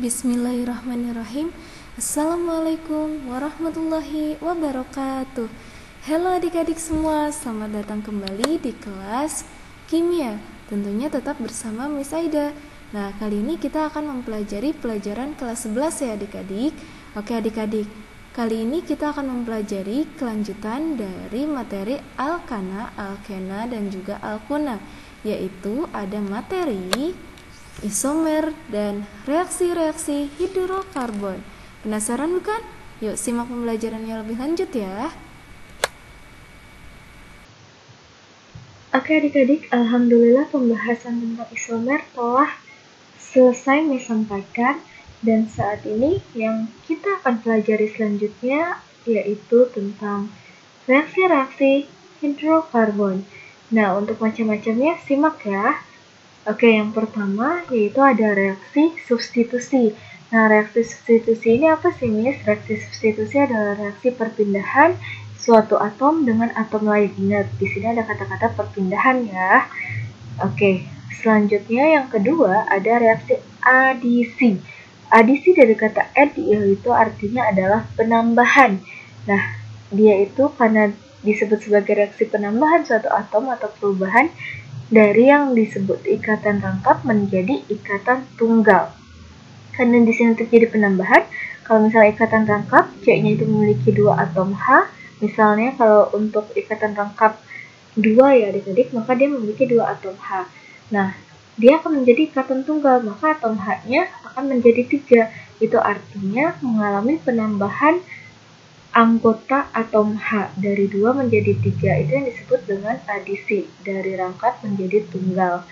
Bismillahirrahmanirrahim. Assalamualaikum warahmatullahi wabarakatuh. Halo adik-adik semua, selamat datang kembali di kelas kimia. Tentunya tetap bersama Miss Aida. Nah, kali ini kita akan mempelajari pelajaran kelas 11 ya adik-adik. Oke adik-adik, kali ini kita akan mempelajari kelanjutan dari materi alkana, alkena, dan juga alkuna, yaitu ada materi isomer dan reaksi-reaksi hidrokarbon. Penasaran bukan? Yuk simak pembelajarannya lebih lanjut ya. Oke adik-adik, alhamdulillah pembahasan tentang isomer telah selesai Miss sampaikan, dan saat ini yang kita akan pelajari selanjutnya yaitu tentang reaksi-reaksi hidrokarbon. Nah, untuk macam-macamnya simak ya. Oke, yang pertama yaitu ada reaksi substitusi. Nah, reaksi substitusi ini apa sih, Miss? Reaksi substitusi adalah reaksi perpindahan suatu atom dengan atom lain. Ingat, di sini ada kata-kata perpindahan ya. Oke, selanjutnya yang kedua ada reaksi adisi. Adisi dari kata add yaitu artinya adalah penambahan. Nah, dia itu karena disebut sebagai reaksi penambahan suatu atom atau perubahan dari yang disebut ikatan rangkap menjadi ikatan tunggal. Karena di sini terjadi penambahan, kalau misalnya ikatan rangkap, C-nya itu memiliki 2 atom H, misalnya kalau untuk ikatan rangkap 2 ya adik-adik, maka dia memiliki 2 atom H. Nah, dia akan menjadi ikatan tunggal, maka atom H-nya akan menjadi 3. Itu artinya mengalami penambahan anggota atom H dari 2 menjadi 3, itu yang disebut dengan adisi, dari rangkap menjadi tunggal.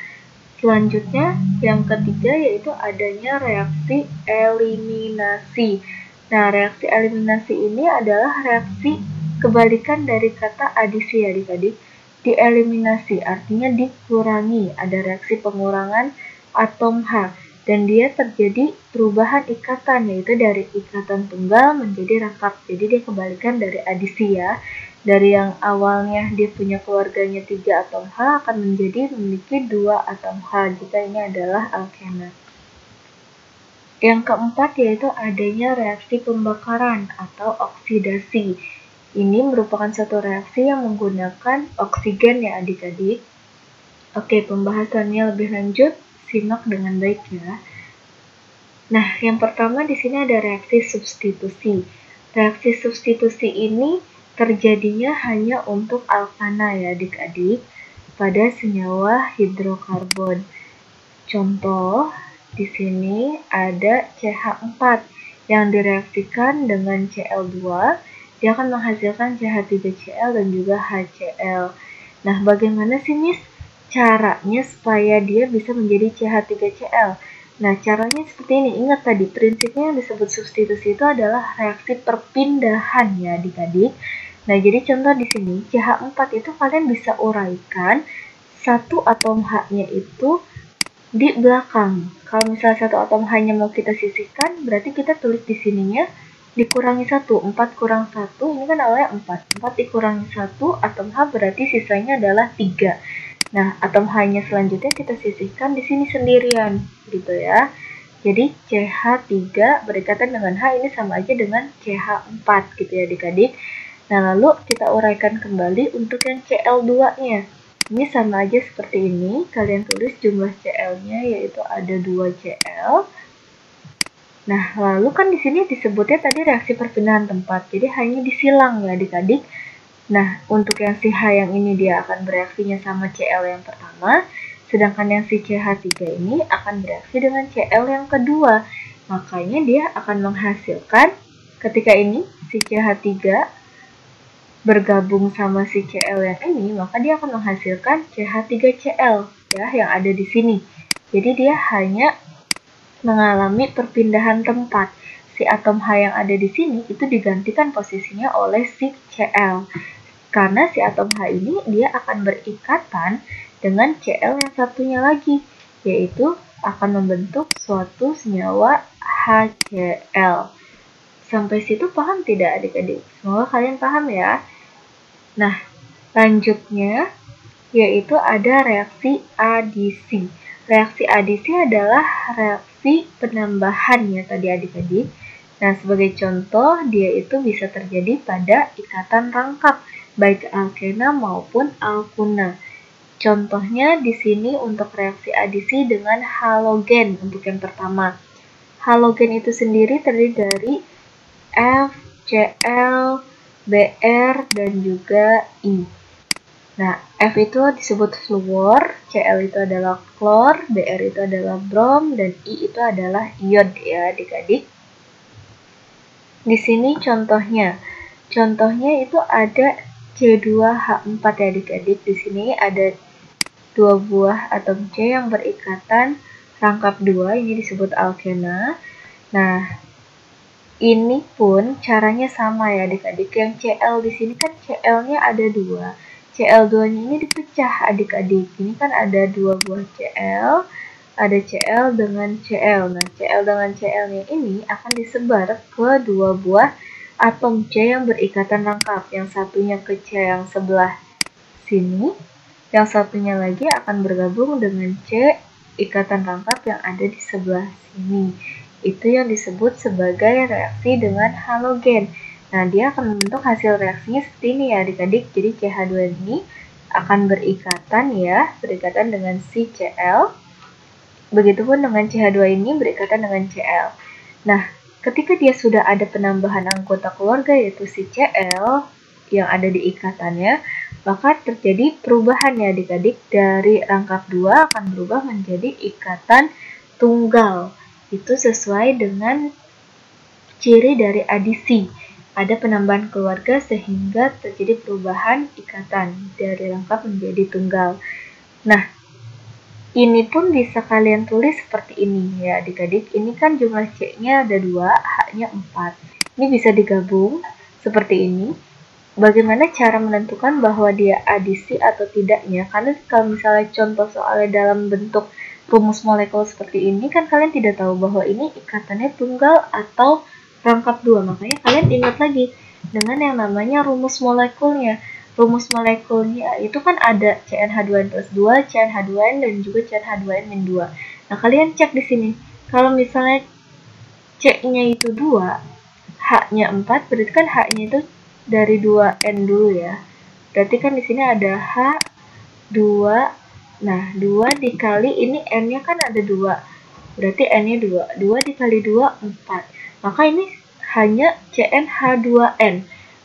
Selanjutnya, yang ketiga yaitu adanya reaksi eliminasi. Nah, reaksi eliminasi ini adalah reaksi kebalikan dari kata adisi ya adik-adik. Dieliminasi artinya dikurangi, ada reaksi pengurangan atom H. Dan dia terjadi perubahan ikatan, yaitu dari ikatan tunggal menjadi rangkap. Jadi dia kebalikan dari adisi ya. Dari yang awalnya dia punya keluarganya 3 atom H akan menjadi memiliki 2 atom H jika ini adalah alkena. Yang keempat yaitu adanya reaksi pembakaran atau oksidasi. Ini merupakan suatu reaksi yang menggunakan oksigen ya adik-adik. Oke, pembahasannya lebih lanjut. Simak dengan baik ya. Nah, yang pertama di sini ada reaksi substitusi. Reaksi substitusi ini terjadinya hanya untuk alkana ya adik-adik pada senyawa hidrokarbon. Contoh, di sini ada CH4 yang direaksikan dengan Cl2, dia akan menghasilkan CH3Cl dan juga HCl. Nah, bagaimana sih, Miss, caranya supaya dia bisa menjadi CH3Cl? Nah, caranya seperti ini. Ingat tadi, prinsipnya yang disebut substitusi itu adalah reaksi perpindahan ya adik-adik. Nah, jadi contoh di sini, CH4 itu kalian bisa uraikan satu atom H-nya itu di belakang. Kalau misalnya satu atom H-nya mau kita sisihkan, berarti kita tulis di sininya dikurangi 1. 4 kurang 1, ini kan awalnya 4. 4 dikurangi 1, atom H berarti sisanya adalah 3. Nah, atom H-nya selanjutnya kita sisihkan di sini sendirian, gitu ya. Jadi CH3 berikatan dengan H ini sama aja dengan CH4, gitu ya adik-adik. Nah, lalu kita uraikan kembali untuk yang Cl2-nya. Ini sama aja seperti ini, kalian tulis jumlah Cl-nya yaitu ada 2 Cl. Nah, lalu kan di sini disebutnya tadi reaksi perpindahan tempat, jadi hanya disilang ya adik-adik. Nah, untuk yang si H yang ini dia akan bereaksinya sama Cl yang pertama, sedangkan yang si CH3 ini akan bereaksi dengan Cl yang kedua. Makanya dia akan menghasilkan, ketika ini si CH3 bergabung sama si Cl yang ini, maka dia akan menghasilkan CH3Cl ya, yang ada di sini. Jadi dia hanya mengalami perpindahan tempat. Si atom H yang ada di sini itu digantikan posisinya oleh si Cl. Karena si atom H ini dia akan berikatan dengan Cl yang satunya lagi, yaitu akan membentuk suatu senyawa HCl. Sampai situ paham tidak adik-adik? Semoga kalian paham ya. Nah, lanjutnya yaitu ada reaksi adisi. Reaksi adisi adalah reaksi penambahan ya tadi adik-adik. Nah, sebagai contoh, dia itu bisa terjadi pada ikatan rangkap, baik alkena maupun alkuna. Contohnya di sini untuk reaksi adisi dengan halogen untuk yang pertama. Halogen itu sendiri terdiri dari F, Cl, Br, dan juga I. Nah, F itu disebut fluor, Cl itu adalah klor, Br itu adalah brom, dan I itu adalah iod ya adik-adik. Di sini contohnya itu ada C2H4 ya adik-adik. Di sini ada dua buah atom C yang berikatan rangkap 2, ini disebut alkena. Nah, ini pun caranya sama ya adik-adik. Yang Cl di sini kan Cl-nya ada 2. Cl2-nya ini dipecah adik-adik. Ini kan ada dua buah Cl, ada Cl dengan Cl. Nah, Cl dengan Cl-nya ini akan disebar ke dua buah atom C yang berikatan rangkap. Yang satunya ke C yang sebelah sini, yang satunya lagi akan bergabung dengan C ikatan rangkap yang ada di sebelah sini. Itu yang disebut sebagai reaksi dengan halogen. Nah, dia akan membentuk hasil reaksinya seperti ini ya adik-adik. Jadi CH2 ini akan berikatan dengan si Cl. Begitupun dengan CH2 ini berikatan dengan Cl. Nah, ketika dia sudah ada penambahan anggota keluarga yaitu si Cl yang ada di ikatannya, maka terjadi perubahan ya adik-adik, dari rangkap 2 akan berubah menjadi ikatan tunggal. Itu sesuai dengan ciri dari adisi. Ada penambahan keluarga sehingga terjadi perubahan ikatan dari rangkap menjadi tunggal. Nah, ini pun bisa kalian tulis seperti ini ya adik-adik. Ini kan jumlah C-nya ada 2, H-nya 4. Ini bisa digabung seperti ini. Bagaimana cara menentukan bahwa dia adisi atau tidaknya? Karena kalau misalnya contoh soalnya dalam bentuk rumus molekul seperti ini, kan kalian tidak tahu bahwa ini ikatannya tunggal atau rangkap 2. Makanya kalian ingat lagi dengan yang namanya rumus molekulnya. Rumus molekulnya itu kan ada CnH2n plus 2, CnH2n, dan juga CnH2n-2. Nah, kalian cek di sini. Kalau misalnya C-nya itu 2, H-nya 4, berarti kan H-nya itu dari 2N dulu ya. Berarti kan di sini ada H2. Nah, 2 dikali ini N-nya kan ada 2. Berarti N-nya 2. 2 dikali 2, 4. Maka ini hanya CnH2n.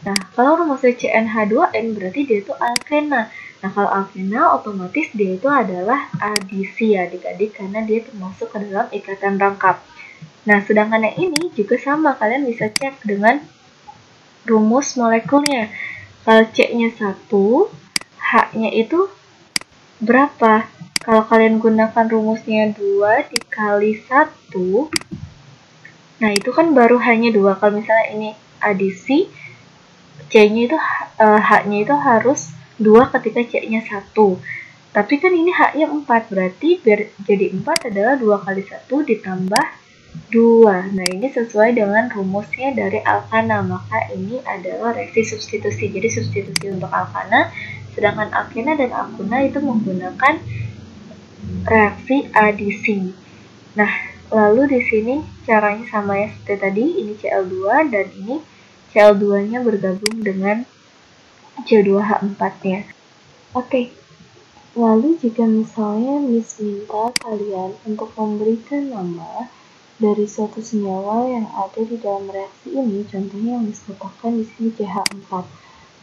Nah, kalau rumusnya CnH2n berarti dia itu alkena. Nah, kalau alkena otomatis dia itu adalah adisi ya adik-adik, karena dia termasuk ke dalam ikatan rangkap. Nah, sedangkan yang ini juga sama, kalian bisa cek dengan rumus molekulnya. Kalau C-nya 1, H-nya itu berapa? Kalau kalian gunakan rumusnya 2 dikali 1, nah itu kan baru hanya 2. Kalau misalnya ini adisi, C-nya itu H-nya itu harus 2 ketika C-nya 1. Tapi kan ini H-nya 4, berarti biar jadi 4 adalah 2 kali 1 ditambah 2. Nah, ini sesuai dengan rumusnya dari alkana, maka ini adalah reaksi substitusi. Jadi substitusi untuk alkana, sedangkan alkena dan alkuna itu menggunakan reaksi adisi. Nah, lalu di sini caranya sama ya seperti tadi, ini Cl2 dan ini Cl2-nya bergabung dengan C2H4-nya. Oke. Lalu jika misalnya Miss minta kalian untuk memberikan nama dari suatu senyawa yang ada di dalam reaksi ini, contohnya yang disebutkan di sini CH4,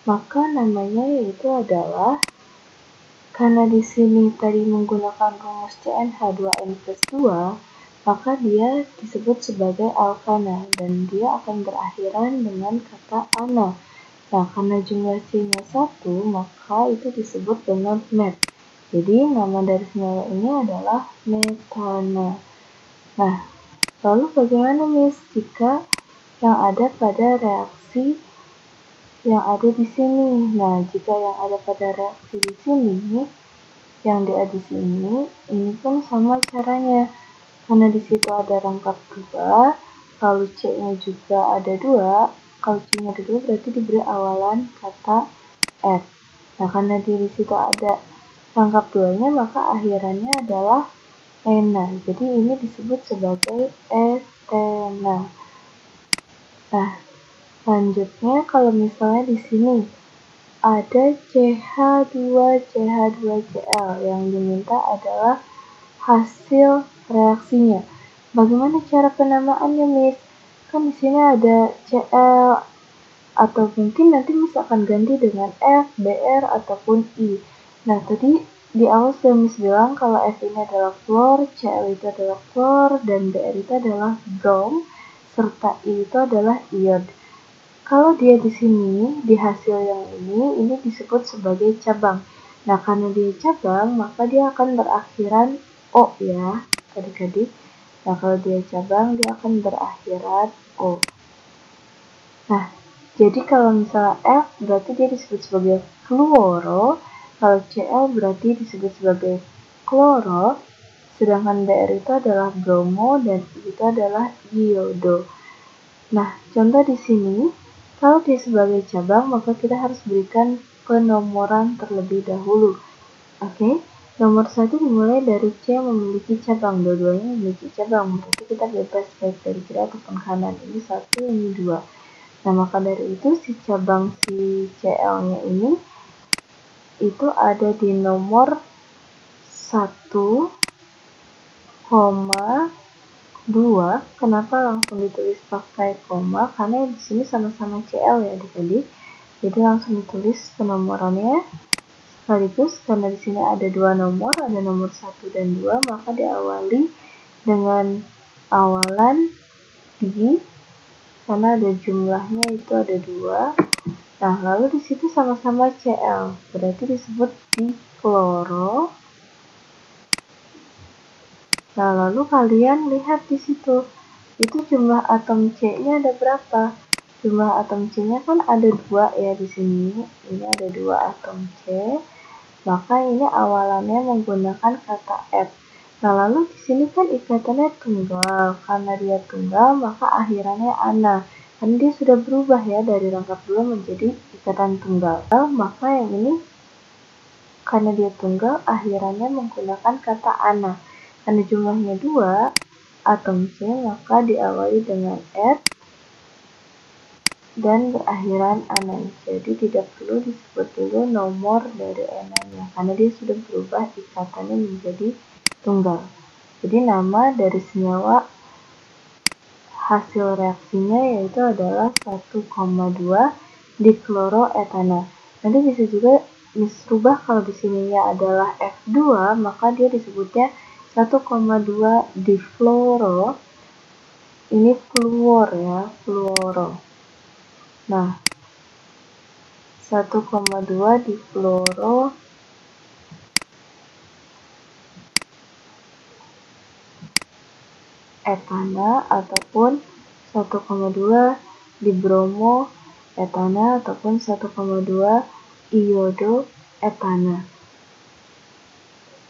maka namanya yaitu adalah, karena di sini tadi menggunakan rumus CnH2n plus 2, maka dia disebut sebagai alkana dan dia akan berakhiran dengan kata ana. Nah, karena jumlah C-nya 1, maka itu disebut dengan met. Jadi nama dari senyawa ini adalah metana. Nah, lalu bagaimana Miss jika yang ada pada reaksi yang ada di sini? Nah, jika yang ada pada reaksi di sini, yang diadisi ini pun sama caranya. Karena di situ ada rangkap 2, kalau C-nya juga ada 2, kalau C-nya ada 2 berarti diberi awalan kata F. Nah, karena di situ ada rangkap 2-nya, maka akhirannya adalah ena. Jadi ini disebut sebagai etena. Nah, selanjutnya kalau misalnya di sini ada CH2CH2Cl yang diminta adalah hasil reaksinya. Bagaimana cara penamaannya, Miss? Kan di sini ada Cl, atau mungkin nanti Miss akan ganti dengan F, Br, ataupun I. Nah, tadi di awal sudah Miss bilang kalau F ini adalah fluor, Cl itu adalah fluor, dan Br itu adalah brom, serta I itu adalah iod. Kalau dia di sini, di hasil yang ini disebut sebagai cabang. Nah, karena dia cabang, maka dia akan berakhiran O ya, adik-adik. Nah, kalau dia cabang, dia akan berakhiran O. Nah, jadi kalau misalnya F berarti dia disebut sebagai fluoro, kalau Cl berarti disebut sebagai kloro, sedangkan Br itu adalah bromo dan I itu adalah iodo. Nah, contoh di sini, kalau dia sebagai cabang, maka kita harus berikan penomoran terlebih dahulu. Oke, nomor 1 dimulai dari C yang memiliki cabang, dua-duanya memiliki cabang, berarti kita bebas baik dari kiri ataupun kanan. Ini 1, ini 2. Nah, maka dari itu si cabang si Cl-nya ini itu ada di nomor 1,2. Kenapa langsung ditulis pakai koma? Karena di sini sama-sama Cl ya adik-adik. Jadi langsung ditulis penomorannya sekaligus karena di sini ada dua nomor, ada nomor 1 dan 2, maka diawali dengan awalan di karena ada jumlahnya itu ada 2. Nah, lalu di situ sama-sama Cl, berarti disebut dikloro. Nah, lalu kalian lihat di situ, itu jumlah atom C-nya ada berapa? Jumlah atom C-nya kan ada 2 ya di sini. Ini ada 2 atom C. Maka ini awalannya menggunakan kata F. Nah, lalu di sini kan ikatannya tunggal. Karena dia tunggal, maka akhirannya ana. Karena dia sudah berubah ya dari rangkap 2 menjadi ikatan tunggal. Maka yang ini karena dia tunggal, akhirannya menggunakan kata ana. Karena jumlahnya 2 atom C, maka diawali dengan F dan berakhiran ana. Jadi tidak perlu disebut dulu nomor dari enanya karena dia sudah berubah ikatannya menjadi tunggal. Jadi nama dari senyawa hasil reaksinya yaitu adalah 1,2 dikloroetana. Nanti bisa juga dirubah kalau di sininya adalah F2, maka dia disebutnya 1,2 difluoro. Ini fluor ya, fluoro. Nah, 1,2 difluoro etana ataupun 1,2 di bromo etana ataupun 1,2 iodo etana.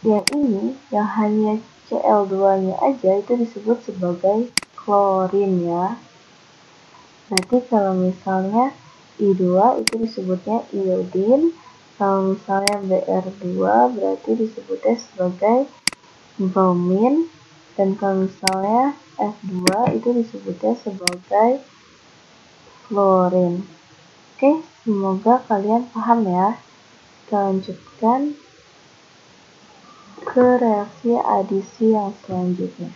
Yang ini yang hanya Cl2-nya aja itu disebut sebagai klorin ya. Berarti kalau misalnya I2 itu disebutnya iodin, kalau misalnya Br2 berarti disebutnya sebagai bromin, dan kalau misalnya F2 itu disebutnya sebagai fluorin. Oke, semoga kalian paham ya. Kita lanjutkan ke reaksi adisi yang selanjutnya.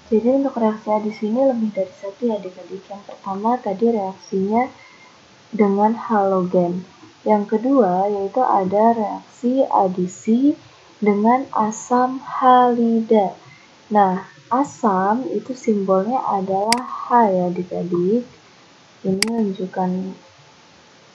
Jadi untuk reaksi adisi ini lebih dari satu ya adik-adik. Yang pertama tadi reaksinya dengan halogen. Yang kedua yaitu ada reaksi adisi dengan asam halida. Nah, asam itu simbolnya adalah H ya adik-adik. Ini menunjukkan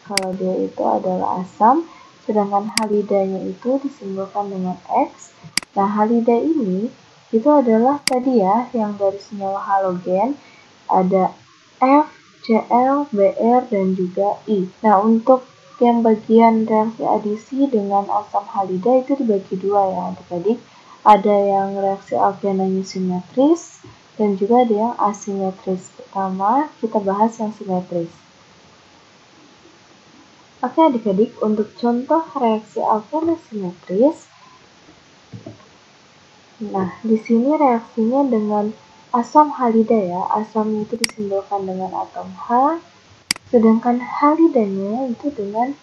kalau dia itu adalah asam, sedangkan halidanya itu disimbolkan dengan X. Nah, halida ini itu adalah tadi ya, yang dari senyawa halogen, ada F, Cl, Br, dan juga I. Nah, untuk yang bagian reaksi adisi dengan asam halida itu dibagi dua ya adik-adik. Ada yang reaksi alkenanya simetris, dan juga ada yang asimetris. Pertama, kita bahas yang simetris. Oke adik-adik, untuk contoh reaksi alkena simetris, nah di sini reaksinya dengan asam halida ya, asam itu disimbolkan dengan atom H, sedangkan halidanya itu dengan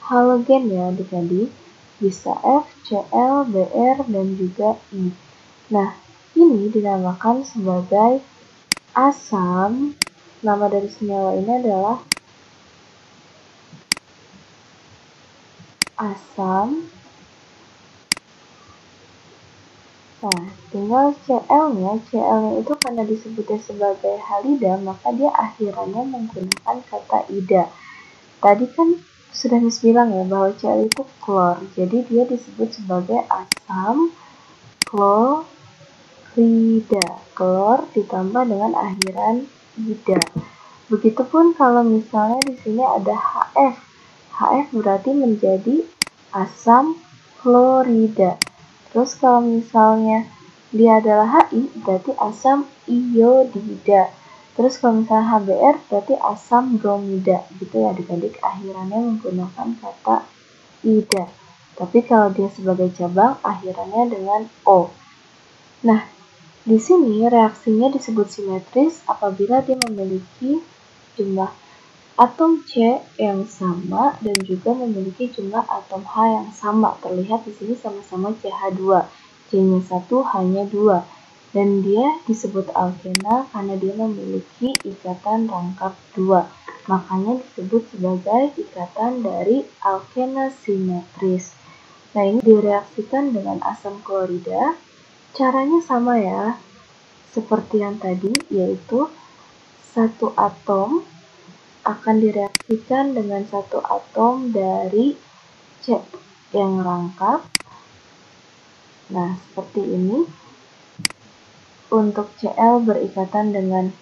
halogen ya adik-adik, bisa F, Cl, Br, dan juga I. Nah, ini dinamakan sebagai asam, nama dari senyawa ini adalah asam. Nah, tinggal Cl-nya. Cl-nya itu karena disebutnya sebagai halida, maka dia akhirannya menggunakan kata ida. Tadi kan sudah Miss bilang ya bahwa Cl itu klor, jadi dia disebut sebagai asam klorida. Klor ditambah dengan akhiran ida. Begitupun kalau misalnya di sini ada HF. HF berarti menjadi asam klorida. Terus kalau misalnya dia adalah HI berarti asam iodida. Terus kalau misalnya HBr berarti asam bromida. Gitu ya adik-adik, akhirannya menggunakan kata ida. Tapi kalau dia sebagai cabang akhirannya dengan O. Nah, di sini reaksinya disebut simetris apabila dia memiliki jumlah atom C yang sama dan juga memiliki jumlah atom H yang sama. Terlihat di sini sama-sama CH2. C-nya 1, H-nya 2. Dan dia disebut alkena karena dia memiliki ikatan rangkap 2. Makanya disebut sebagai ikatan dari alkena simetris. Nah, ini direaksikan dengan asam klorida. Caranya sama ya, seperti yang tadi, yaitu satu atom akan direaksikan dengan satu atom dari C yang rangkap. Nah, seperti ini. Untuk Cl berikatan dengan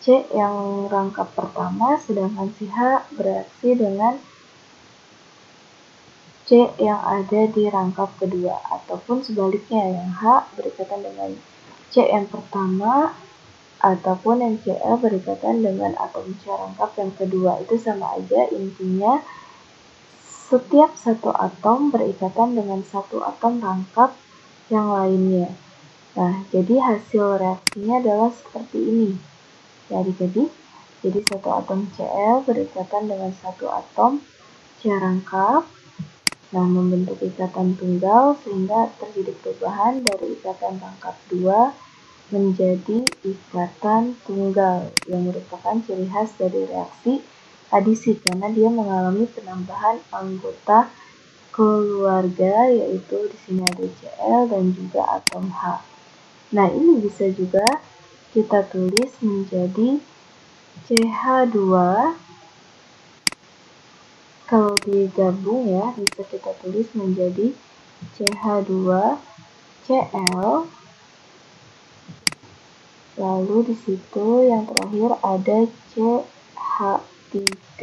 C yang rangkap pertama, sedangkan si H bereaksi dengan C yang ada di rangkap kedua. Ataupun sebaliknya, yang H berikatan dengan C yang pertama, ataupun yang Cl berikatan dengan atom C rangkap yang kedua. Itu sama aja, intinya setiap satu atom berikatan dengan satu atom rangkap yang lainnya. Nah, jadi hasil reaksinya adalah seperti ini. Ya adik-adik, jadi satu atom Cl berikatan dengan satu atom C rangkap. Nah, membentuk ikatan tunggal sehingga terjadi perubahan dari ikatan rangkap 2 menjadi ikatan tunggal yang merupakan ciri khas dari reaksi adisi karena dia mengalami penambahan anggota keluarga, yaitu di sini ada Cl dan juga atom H. Nah, ini bisa juga kita tulis menjadi CH2. Kalau digabung ya, bisa kita tulis menjadi CH2Cl. Lalu di situ yang terakhir ada CH3.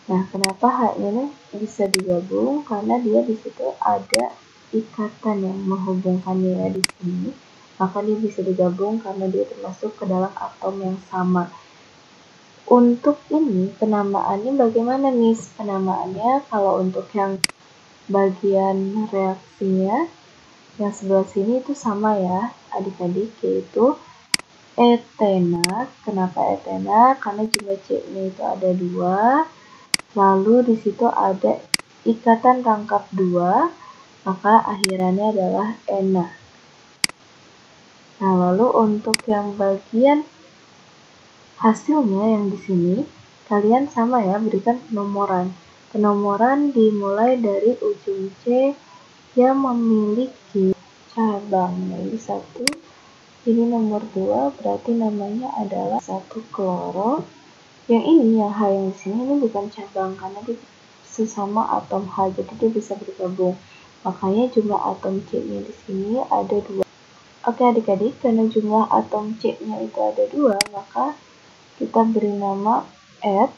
Nah, kenapa H-nya ini bisa digabung? Karena dia di situ ada ikatan yang menghubungkannya ya di sini. Maka dia bisa digabung karena dia termasuk ke dalam atom yang sama. Untuk ini penamaannya bagaimana, Miss? Penamaannya kalau untuk yang bagian reaksinya yang sebelah sini itu sama ya adik-adik, yaitu etena. Kenapa etena? Karena jumlah C-nya itu ada 2. Lalu di situ ada ikatan rangkap 2, maka akhirannya adalah ena. Nah, lalu untuk yang bagian hasilnya yang di sini, kalian sama ya, berikan penomoran. Penomoran dimulai dari ujung C yang memiliki cabang. Ini 1, ini nomor 2, berarti namanya adalah 1 kloro. Yang ini, yang H yang di sini, ini bukan cabang karena dia sesama atom H, jadi dia bisa bergabung. Makanya jumlah atom C-nya di sini ada 2. Oke adik-adik, karena jumlah atom C-nya itu ada 2, maka kita beri nama et.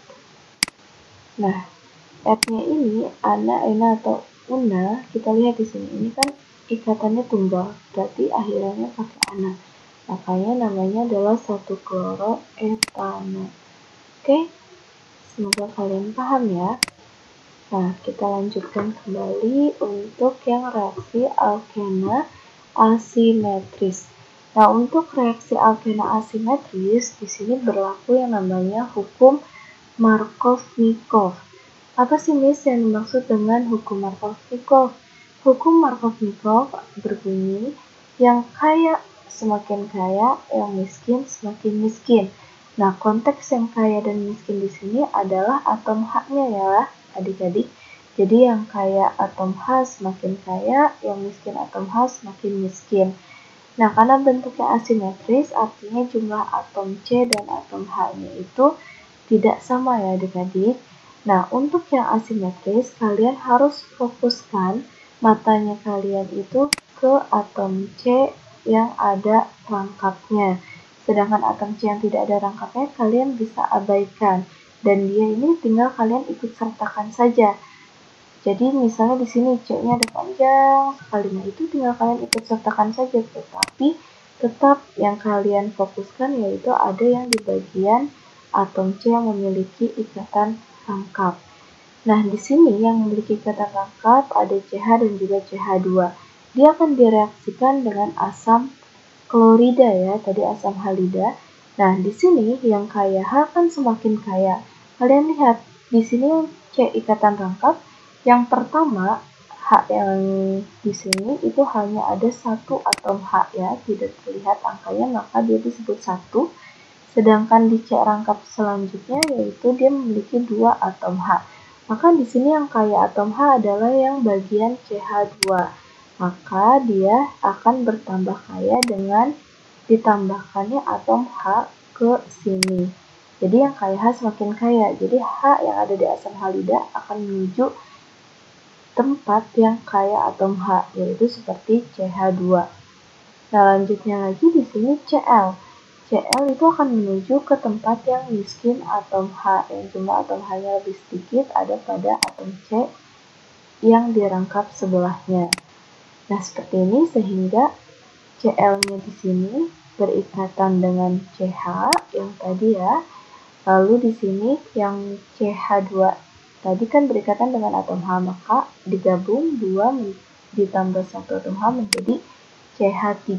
Nah, et-nya ini ana, ena atau una, kita lihat di sini. Ini kan ikatannya tunggal, berarti akhirannya pakai ana. Makanya namanya adalah 1 kloroetano. Oke, semoga kalian paham ya. Nah, kita lanjutkan kembali untuk yang reaksi alkena asimetris. Nah, untuk reaksi alkena asimetris, di sini berlaku yang namanya hukum Markovnikov. Apa sih Miss yang dimaksud dengan hukum Markovnikov? Hukum Markovnikov berbunyi, yang kaya semakin kaya, yang miskin semakin miskin. Nah, konteks yang kaya dan miskin di sini adalah atom H-nya ya, adik-adik. Jadi yang kaya atom H semakin kaya, yang miskin atom H semakin miskin. Nah, karena bentuknya asimetris, artinya jumlah atom C dan atom H-nya itu tidak sama ya adik-adik. Nah, untuk yang asimetris, kalian harus fokuskan matanya kalian itu ke atom C yang ada rangkapnya. Sedangkan atom C yang tidak ada rangkapnya, kalian bisa abaikan. Dan dia ini tinggal kalian ikut sertakan saja. Jadi misalnya di sini C-nya ada panjang sekali, nah itu tinggal kalian ikut sertakan saja, tetapi tetap yang kalian fokuskan yaitu ada yang di bagian atom C yang memiliki ikatan rangkap. Nah, di sini yang memiliki ikatan rangkap ada CH dan juga CH2. Dia akan direaksikan dengan asam klorida ya, tadi asam halida. Nah, di sini yang kaya H kan semakin kaya. Kalian lihat, di sini C ikatan rangkap. Yang pertama, H yang di sini itu hanya ada satu atom H ya, tidak terlihat angkanya, maka dia disebut satu. Sedangkan di C rangkap selanjutnya yaitu dia memiliki dua atom H. Maka di sini yang kaya atom H adalah yang bagian CH2. Maka dia akan bertambah kaya dengan ditambahkannya atom H ke sini. Jadi yang kaya H semakin kaya. Jadi H yang ada di asam halida akan menuju tempat yang kaya atom H, yaitu seperti CH2. Nah, lanjutnya lagi di sini Cl. Cl itu akan menuju ke tempat yang miskin atom H, yang jumlah atom H-nya lebih sedikit ada pada atom C yang dirangkap sebelahnya. Nah, seperti ini sehingga Cl-nya di sini berikatan dengan CH yang tadi ya. Lalu di sini yang CH2 tadi kan berikatan dengan atom H, maka digabung 2 ditambah 1 atom H menjadi CH3.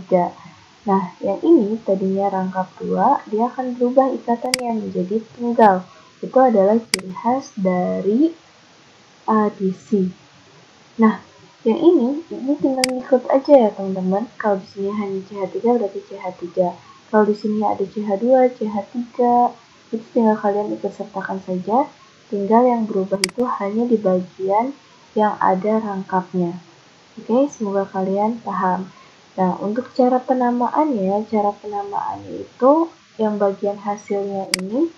Nah, yang ini tadinya rangkap 2, dia akan berubah ikatannya menjadi tunggal. Itu adalah ciri khas dari adisi. Nah, yang ini tinggal ngikut aja ya teman-teman. Kalau di sini hanya CH3 berarti CH3. Kalau di sini ada CH2, CH3, itu tinggal kalian ikut sertakan saja. Tinggal yang berubah itu hanya di bagian yang ada rangkapnya. Oke, semoga kalian paham. Nah, untuk cara penamaannya itu yang bagian hasilnya ini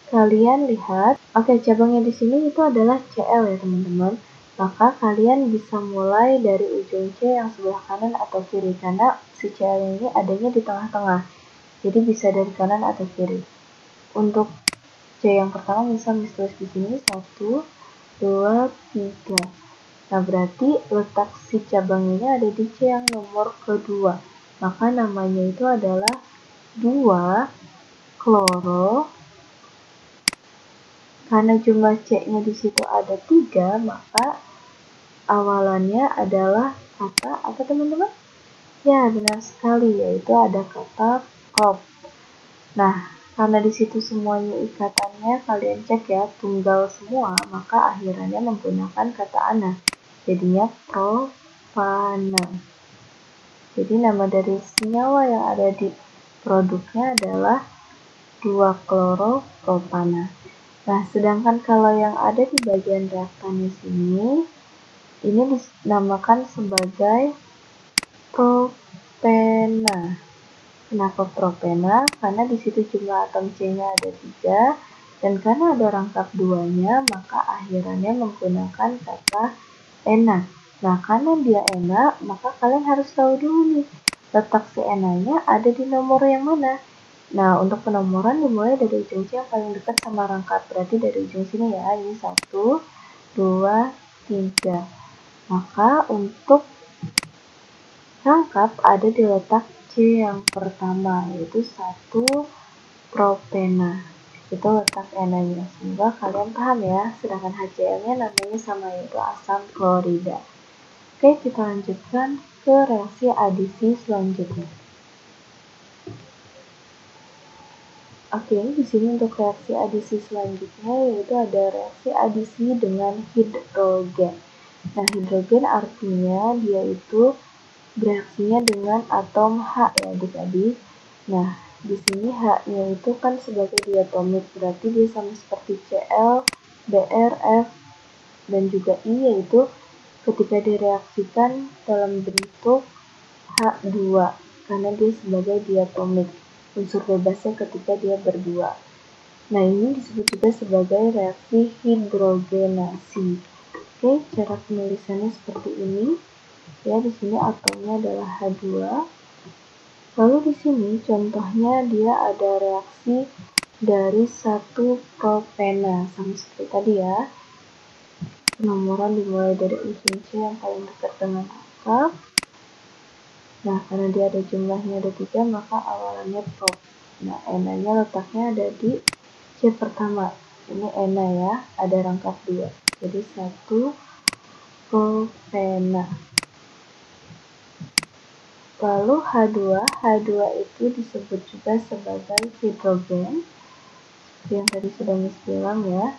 kalian lihat. Oke, cabangnya di sini itu adalah Cl ya teman-teman. Maka kalian bisa mulai dari ujung C yang sebelah kanan atau kiri karena si Cl ini adanya di tengah-tengah. Jadi bisa dari kanan atau kiri. Untuk C yang pertama bisa tulis di sini 1, 2, 3. Nah, berarti letak si cabang ini ada di C yang nomor kedua. Maka namanya itu adalah 2 kloro. Karena jumlah C-nya di situ ada 3, maka awalannya adalah kata apa teman-teman? Ya, benar sekali, yaitu ada kata prop. Nah, karena di situ semuanya ikatannya kalian cek ya, tunggal semua, maka akhirannya menggunakan kata ana. Jadinya propana. Jadi nama dari senyawa yang ada di produknya adalah 2-kloropropana. Nah, sedangkan kalau yang ada di bagian reaktannya sini, ini dinamakan sebagai propena. Kenapa propena? Karena di situ jumlah atom C-nya ada 3, dan karena ada rangkap 2-nya, maka akhirannya menggunakan kata ena. Nah, karena dia ena, maka kalian harus tahu dulu nih, letak si enanya ada di nomor yang mana. Nah, untuk penomoran dimulai dari ujung C yang paling dekat sama rangkap. Berarti dari ujung sini ya, ini 1, 2, 3. Maka untuk rangkap ada di letak C yang pertama, yaitu 1 propena. Itu letak Na-nya. Semoga kalian paham ya. Sedangkan HCl-nya namanya sama, yaitu asam klorida. Oke, kita lanjutkan ke reaksi adisi selanjutnya. Oke, di sini untuk reaksi adisi selanjutnya yaitu ada reaksi adisi dengan hidrogen. Nah, hidrogen artinya dia itu bereaksinya dengan atom H ya adik-adik. Nah, di sini H-nya itu kan sebagai diatomik, berarti dia sama seperti Cl, Br, F, dan juga I, yaitu ketika direaksikan dalam bentuk H2 karena dia sebagai diatomik, unsur bebasnya ketika dia berdua. Nah, ini disebut juga sebagai reaksi hidrogenasi. Oke, cara penulisannya seperti ini. Ya, di sini atomnya adalah H2. Lalu di sini contohnya dia ada reaksi dari satu propena, sama seperti tadi ya. Penomoran dimulai dari ujung C yang paling dekat dengan rangkap. Nah, karena dia ada jumlahnya ada 3, maka awalannya prop. Nah, Na-nya letaknya ada di C pertama. Ini Na ya, ada rangkap 2. Jadi 1 propena. Lalu H2 itu disebut juga sebagai hidrogen, seperti yang tadi sudah Miss bilang ya.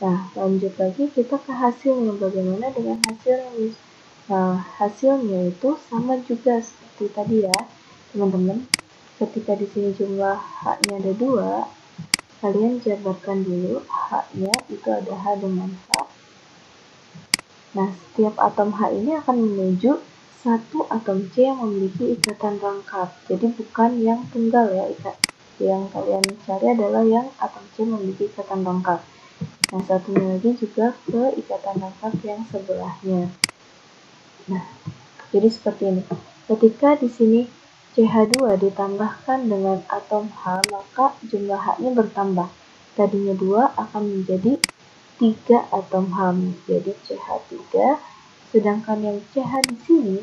Nah, lanjut lagi kita ke hasilnya. Bagaimana dengan hasilnya, Miss? Nah, hasilnya itu sama juga seperti tadi ya, teman-teman. Ketika di sini jumlah H-nya ada 2, kalian jabarkan dulu H-nya itu ada H dengan H. Nah, setiap atom H ini akan menuju satu atom C yang memiliki ikatan rangkap. Jadi bukan yang tunggal ya, yang kalian cari adalah yang atom C memiliki ikatan rangkap. Nah, satunya lagi juga ke ikatan rangkap yang sebelahnya. Nah, jadi seperti ini. Ketika di sini CH2 ditambahkan dengan atom H, maka jumlah H-nya bertambah. Tadinya 2 akan menjadi 3 atom H, jadi CH3. Sedangkan yang CH di sini,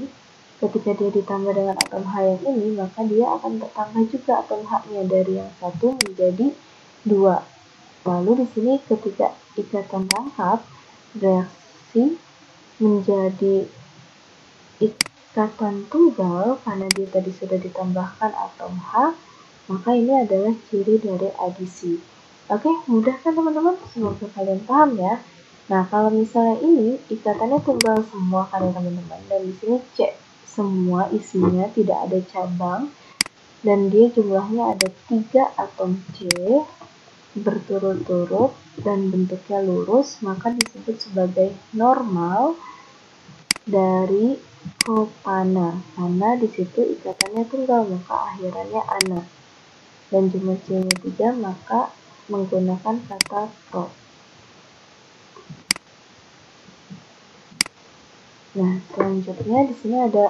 ketika dia ditambah dengan atom H yang ini, maka dia akan bertambah juga atom H-nya dari yang 1 menjadi 2. Lalu di sini ketika ikatan rangkap bereaksi menjadi ikatan tunggal karena dia tadi sudah ditambahkan atom H, maka ini adalah ciri dari adisi. Oke, mudah kan teman-teman? Semoga kalian paham ya. Nah, kalau misalnya ini ikatannya tunggal semua kan ya teman-teman, dan di sini C semua isinya tidak ada cabang, dan dia jumlahnya ada 3 atom C berturut-turut dan bentuknya lurus, maka disebut sebagai normal dari kopana, karena di situ ikatannya tunggal maka akhirannya ana, dan jumlah C-nya 3 maka menggunakan kata pro. Nah, selanjutnya di sini ada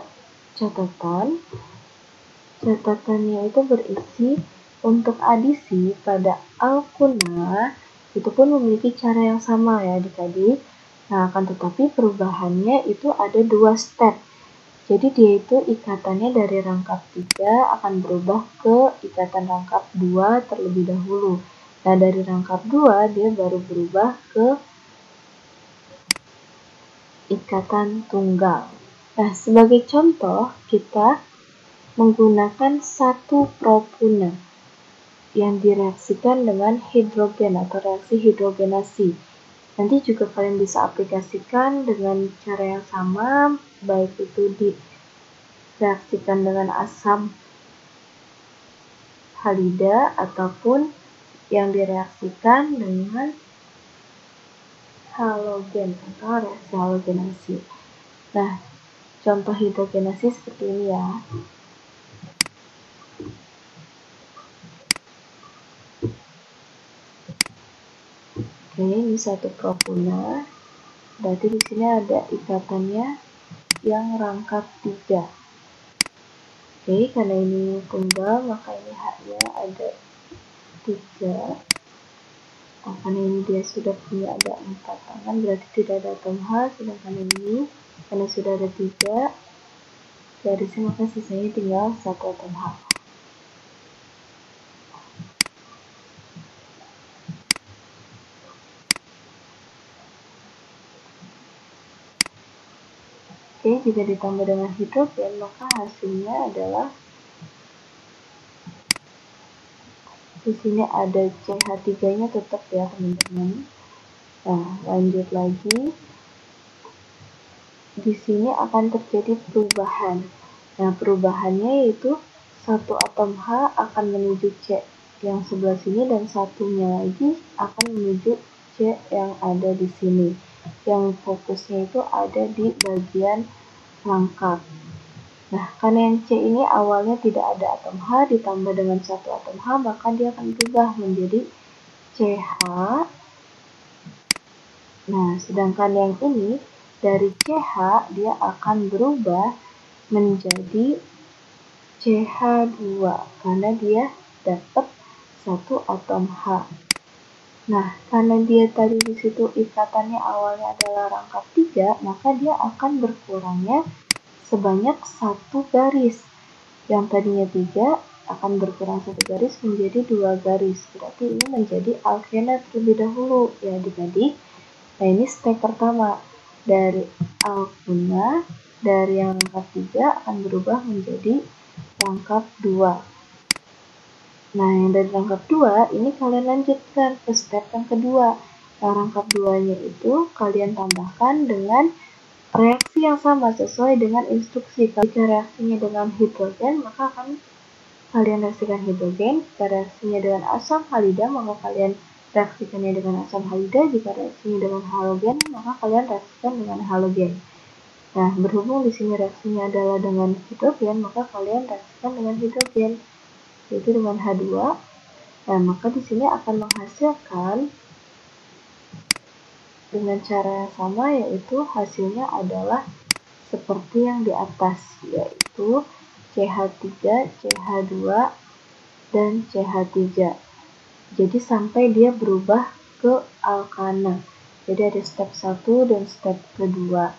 catatan. Catatannya itu berisi untuk adisi pada alkuna itu pun memiliki cara yang sama ya adik-adik. Nah, akan tetapi perubahannya itu ada 2 step. Jadi dia itu ikatannya dari rangkap 3 akan berubah ke ikatan rangkap 2 terlebih dahulu. Nah, dari rangkap 2 dia baru berubah ke ikatan tunggal. Nah, sebagai contoh kita menggunakan satu propuna yang direaksikan dengan hidrogen atau reaksi hidrogenasi. Nanti juga kalian bisa aplikasikan dengan cara yang sama, baik itu direaksikan dengan asam halida ataupun yang direaksikan dengan halogen atau reaksi halogenasi. Nah, contoh hidrogenasi seperti ini ya. Oke, ini satu propuna. Berarti di sini ada ikatannya yang rangkap 3. Oke, karena ini tunggal maka ini H-nya ada 3. Karena ini dia sudah punya ada 4 tangan, berarti tidak ada atom H. Sedangkan ini karena sudah ada 3 garisnya, maka sisanya tinggal 1 atom H. Oke, jika ditambah dengan hidrogen, maka hasilnya adalah di sini ada CH3-nya tetap ya teman-teman. Nah, lanjut lagi. Di sini akan terjadi perubahan. Nah, perubahannya yaitu satu atom H akan menuju C yang sebelah sini dan satunya lagi akan menuju C yang ada di sini. Yang fokusnya itu ada di bagian rangkap. Nah, karena yang C ini awalnya tidak ada atom H ditambah dengan satu atom H, maka dia akan berubah menjadi CH. Nah, sedangkan yang ini dari CH dia akan berubah menjadi CH2 karena dia dapat satu atom H. Nah, karena dia tadi di situ ikatannya awalnya adalah rangkap 3, maka dia akan berkurangnya sebanyak satu garis. Yang tadinya 3 akan berkurang satu garis menjadi 2 garis. Berarti ini menjadi alkena terlebih dahulu ya adik-adik. Nah, ini step pertama. Dari alkena dari yang rangkap 3 akan berubah menjadi rangkap 2. Nah, yang dari rangkap 2 ini kalian lanjutkan ke step yang kedua. Nah, rangkap 2-nya itu kalian tambahkan dengan reaksi yang sama sesuai dengan instruksi. Jika reaksinya dengan hidrogen, maka akan kalian reaksikan hidrogen. Jika reaksinya dengan asam halida, maka kalian reaksikannya dengan asam halida. Jika reaksinya dengan halogen, maka kalian reaksikan dengan halogen. Nah, berhubung di sini reaksinya adalah dengan hidrogen, maka kalian reaksikan dengan hidrogen, yaitu dengan H2. Nah, maka di sini akan menghasilkan dengan cara yang sama, yaitu hasilnya adalah seperti yang di atas, yaitu CH3, CH2, dan CH3. Jadi sampai dia berubah ke alkana. Jadi ada step 1 dan step kedua.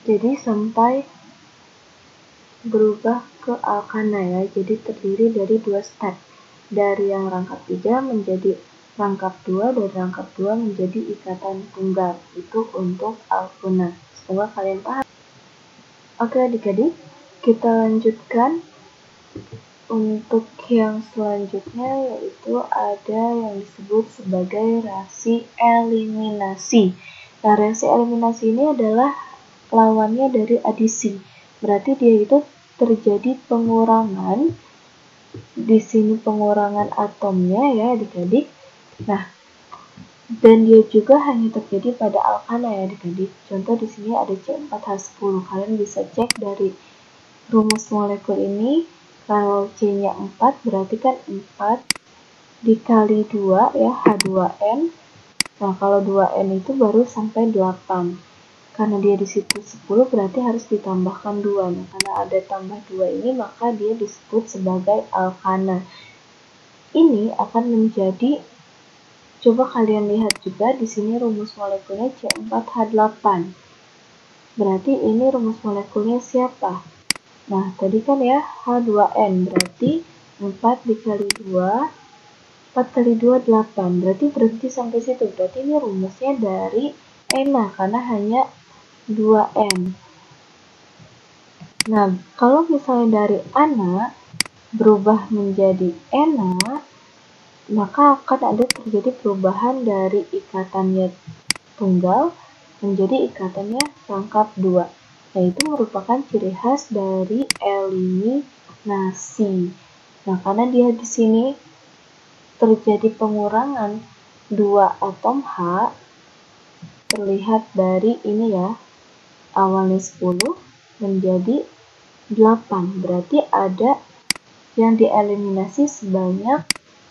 Jadi sampai berubah ke alkana ya. Jadi terdiri dari 2 step. Dari yang rangkap 3 menjadi rangkap 2, dari rangkap 2 menjadi ikatan tunggal. Itu untuk alkena. Semoga kalian paham. Oke adik-adik, kita lanjutkan untuk yang selanjutnya, yaitu ada yang disebut sebagai reaksi eliminasi. Nah, reaksi eliminasi ini adalah lawannya dari adisi. Berarti dia itu terjadi pengurangan. Di sini pengurangan atomnya ya adik-adik. Nah, dan dia juga hanya terjadi pada alkana ya adik-adik. Contoh di sini ada C4H10. Kalian bisa cek dari rumus molekul ini. Kalau C-nya 4 berarti kan 4 dikali 2 ya, H2N. Nah, kalau 2N itu baru sampai 8. Karena dia di situ 10 berarti harus ditambahkan 2. Nah, karena ada tambah 2 ini maka dia disebut sebagai alkana. Ini akan menjadi, coba kalian lihat juga di sini rumus molekulnya C4H8. Berarti ini rumus molekulnya siapa? Nah, tadi kan ya H2N berarti 4 dikali 2, 4 kali 2 8. Berarti berhenti sampai situ. Berarti ini rumusnya dari ena karena hanya 2N. Nah, kalau misalnya dari ana berubah menjadi ena, maka akan ada terjadi perubahan dari ikatannya tunggal menjadi ikatannya rangkap 2. Nah, itu merupakan ciri khas dari eliminasi. Nah, karena dia di sini terjadi pengurangan 2 atom H, terlihat dari ini ya, awalnya 10 menjadi 8. Berarti ada yang dieliminasi sebanyak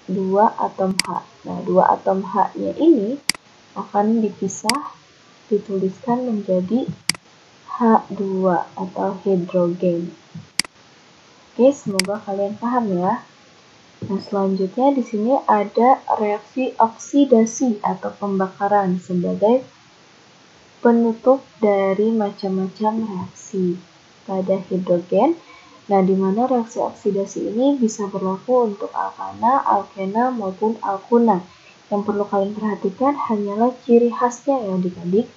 2 atom H. Nah, 2 atom H-nya ini akan dipisah, dituliskan menjadi H2 atau hidrogen. Oke, semoga kalian paham ya. Nah, selanjutnya di sini ada reaksi oksidasi atau pembakaran sebagai penutup dari macam-macam reaksi pada hidrogen. Nah, di mana reaksi oksidasi ini bisa berlaku untuk alkana, alkena, maupun alkuna. Yang perlu kalian perhatikan hanyalah ciri khasnya ya adik-adik.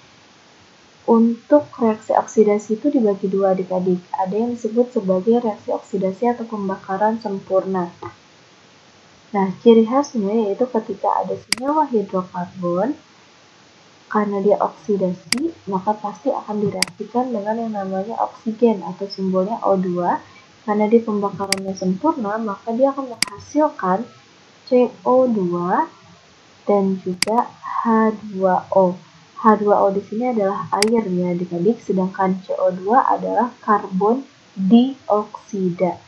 Untuk reaksi oksidasi itu dibagi dua adik-adik. Ada yang disebut sebagai reaksi oksidasi atau pembakaran sempurna. Nah, ciri khasnya yaitu ketika ada senyawa hidrokarbon, karena dia oksidasi, maka pasti akan direaksikan dengan yang namanya oksigen atau simbolnya O2. Karena dia pembakarannya sempurna, maka dia akan menghasilkan CO2 dan juga H2O. H2O di sini adalah air ya adik-adik, sedangkan CO2 adalah karbon dioksida.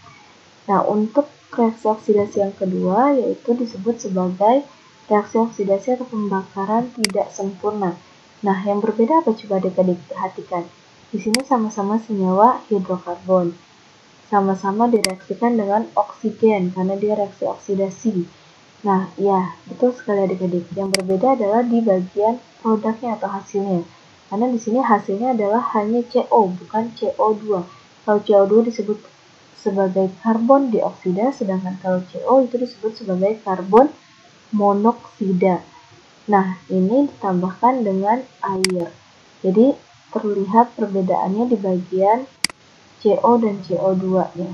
Nah, untuk reaksi oksidasi yang kedua yaitu disebut sebagai reaksi oksidasi atau pembakaran tidak sempurna. Nah, yang berbeda apa coba adik-adik perhatikan. Di sini sama-sama senyawa hidrokarbon. Sama-sama direaksikan dengan oksigen karena dia reaksi oksidasi. Nah, ya, betul sekali adik-adik. Yang berbeda adalah di bagian produknya atau hasilnya. Karena di sini hasilnya adalah hanya CO, bukan CO2. Kalau CO2 disebut sebagai karbon dioksida, sedangkan kalau CO itu disebut sebagai karbon monoksida. Nah, ini ditambahkan dengan air. Jadi, terlihat perbedaannya di bagian CO dan CO2-nya.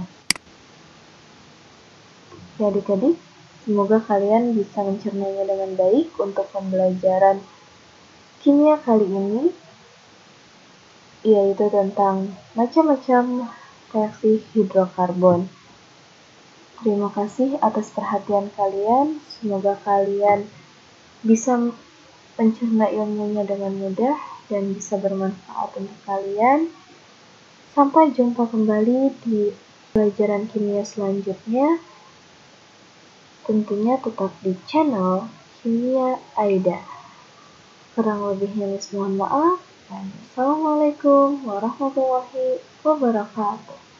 Ya adik-adik, semoga kalian bisa mencernanya dengan baik untuk pembelajaran kimia kali ini, yaitu tentang macam-macam reaksi hidrokarbon. Terima kasih atas perhatian kalian. Semoga kalian bisa mencerna ilmunya dengan mudah dan bisa bermanfaat untuk kalian. Sampai jumpa kembali di pelajaran kimia selanjutnya. Tentunya tetap di channel Kimia Aida. Kurang lebihnya mohon maaf. Dan Assalamualaikum warahmatullahi wabarakatuh.